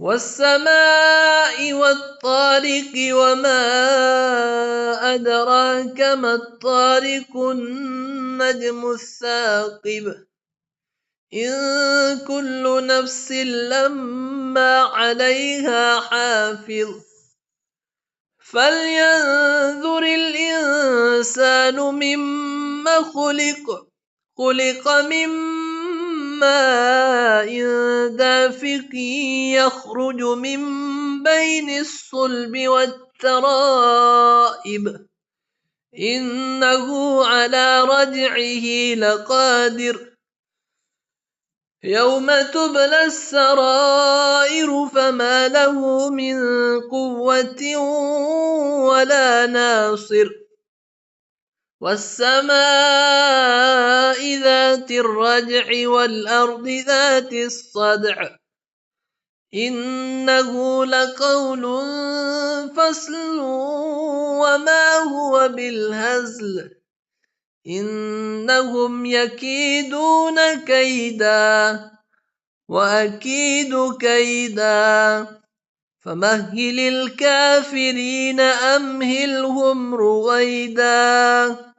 والسماء والطارق وما أدراك ما الطارق النجم الثاقب إن كل نفس لما عليها حافظ فلينظر الإنسان مما خلق من ماء دافق يخرج من بين الصلب والترائب إنه على رجعه لقادر يوم تبلى السرائر فما له من قوة ولا ناصر والسماء ذات الرجع والأرض ذات الصدع إنه لقول فصل وما هو بالهزل إنهم يكيدون كيدا وأكيد كيدا فمهل الكافرين أمهلهم رويدا